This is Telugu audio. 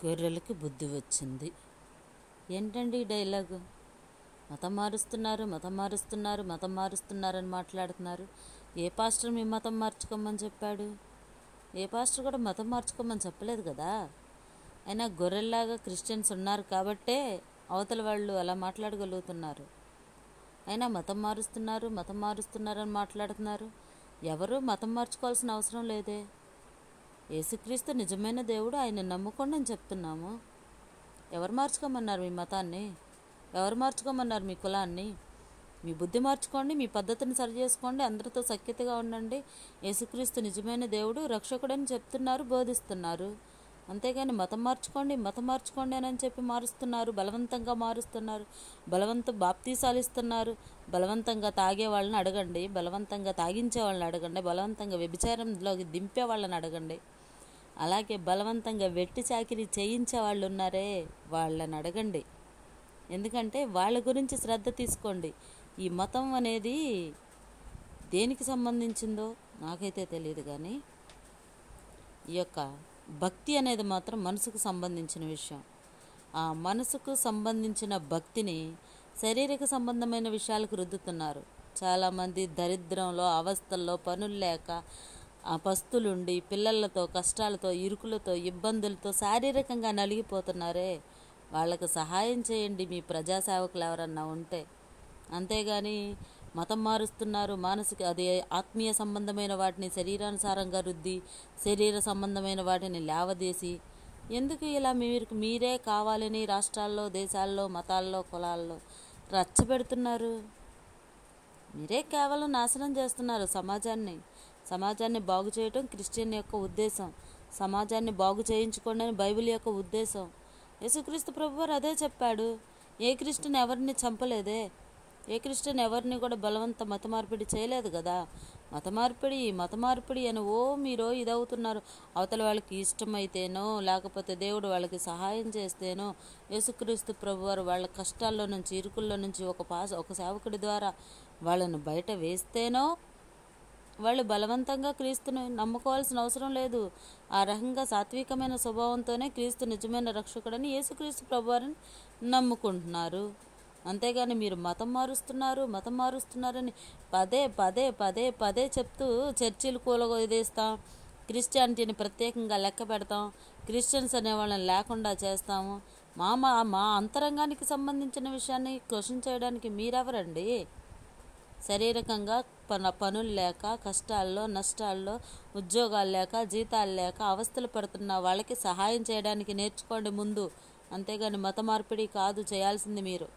గొర్రెలకి బుద్ధి వచ్చింది. ఏంటండి ఈ డైలాగు? మతం మారుస్తున్నారు మతం మారుస్తున్నారు మతం మారుస్తున్నారని మాట్లాడుతున్నారు. ఏ పాస్టర్ మీ మతం మార్చుకోమని చెప్పాడు? ఏ పాస్టర్ కూడా మతం మార్చుకోమని చెప్పలేదు కదా. అయినా గొర్రెల్లాగా క్రిస్టియన్స్ ఉన్నారు కాబట్టే అవతల వాళ్ళు అలా మాట్లాడగలుగుతున్నారు. అయినా మతం మారుస్తున్నారని మాట్లాడుతున్నారు. ఎవరు మతం మార్చుకోవాల్సిన అవసరం లేదే. యేసుక్రీస్తు నిజమైన దేవుడు, ఆయన నమ్ముకోండి అని చెప్తున్నాము. ఎవరు మార్చుకోమన్నారు మీ మతాన్ని? ఎవరు మార్చుకోమన్నారు మీ కులాన్ని? మీ బుద్ధి మార్చుకోండి, మీ పద్ధతిని సరి చేసుకోండి, అందరితో సఖ్యతగా ఉండండి. యేసుక్రీస్తు నిజమైన దేవుడు, రక్షకుడని చెప్తున్నారు, బోధిస్తున్నారు. అంతేగాని మతం మార్చుకోండి అని చెప్పి మారుస్తున్నారు, బలవంతంగా మారుస్తున్నారు, బాప్తీసాలు ఇస్తున్నారు. బలవంతంగా తాగే వాళ్ళని అడగండి, బలవంతంగా తాగించే వాళ్ళని అడగండి, బలవంతంగా వ్యభిచారంలోకి దింపే వాళ్ళని అడగండి. అలాగే బలవంతంగా వెట్టి చాకిరీ చేయించే వాళ్ళు ఉన్నారే, వాళ్ళని అడగండి. ఎందుకంటే వాళ్ళ గురించి శ్రద్ధ తీసుకోండి. ఈ మతం అనేది దేనికి సంబంధించిందో నాకైతే తెలియదు, కానీ ఈ యొక్క భక్తి అనేది మాత్రం మనసుకు సంబంధించిన విషయం. ఆ మనసుకు సంబంధించిన భక్తిని శారీరక సంబంధమైన విషయాలకు రుద్దుతున్నారు. చాలామంది దరిద్రంలో, అవస్థల్లో, పనులు లేక, పస్తులుండి, పిల్లలతో కష్టాలతో, ఇరుకులతో, ఇబ్బందులతో శారీరకంగా నలిగిపోతున్నారే, వాళ్ళకు సహాయం చేయండి మీ ప్రజాసేవకులు ఎవరన్నా ఉంటే. అంతేగాని మతం మారుస్తున్నారు, మానసిక అది ఆత్మీయ సంబంధమైన వాటిని శరీరానుసారంగా రుద్ది, శరీర సంబంధమైన వాటిని లేవదీసి, ఎందుకు ఇలా మీరే కావాలని రాష్ట్రాల్లో, దేశాల్లో, మతాల్లో, కులాల్లో రచ్చబెడుతున్నారు? మీరే కేవలం నాశనం చేస్తున్నారు సమాజాన్ని బాగు చేయటం క్రిస్టియన్ యొక్క ఉద్దేశం. సమాజాన్ని బాగు చేయించుకోండి అని బైబిల్ యొక్క ఉద్దేశం. యేసుక్రీస్తు ప్రభువారు అదే చెప్పాడు. ఏ క్రిస్టియన్ ఎవరిని చంపలేదే, ఏ క్రిస్టియన్ ఎవరిని కూడా బలవంత మత మార్పిడి చేయలేదు కదా. మత మార్పిడి అని మీరు ఇదవుతున్నారు. అవతల వాళ్ళకి ఇష్టమైతేనో, లేకపోతే దేవుడు వాళ్ళకి సహాయం చేస్తేనో, యేసుక్రీస్తు ప్రభువారు వాళ్ళ కష్టాల్లో నుంచి, ఇరుకుల్లో నుంచి ఒక సేవకుడి ద్వారా వాళ్ళను బయట వేస్తేనో వాళ్ళు బలవంతంగా క్రీస్తును నమ్ముకోవాల్సిన అవసరం లేదు. ఆ రకంగా సాత్వికమైన స్వభావంతోనే క్రీస్తు నిజమైన రక్షకుడని యేసుక్రీస్తు ప్రభువారిని నమ్ముకుంటున్నారు. అంతేగాని మీరు మతం మారుస్తున్నారని పదే చెప్తూ చర్చిలు కూలగొదేస్తాం, క్రిస్టియానిటీని ప్రత్యేకంగా లెక్క పెడతాం, క్రిస్టియన్స్ అనే వాళ్ళని లేకుండా చేస్తాము. మా అంతరంగానికి సంబంధించిన విషయాన్ని క్వశ్చన్ చేయడానికి మీరెవరండి? శారీరకంగా పనులు లేక, కష్టాల్లో, నష్టాల్లో, ఉద్యోగాలు లేక, జీతాలు లేక అవస్థలు పడుతున్న వాళ్ళకి సహాయం చేయడానికి నేర్చుకోండి ముందు. అంతేగాని మత మార్పిడి కాదు చేయాల్సింది మీరు.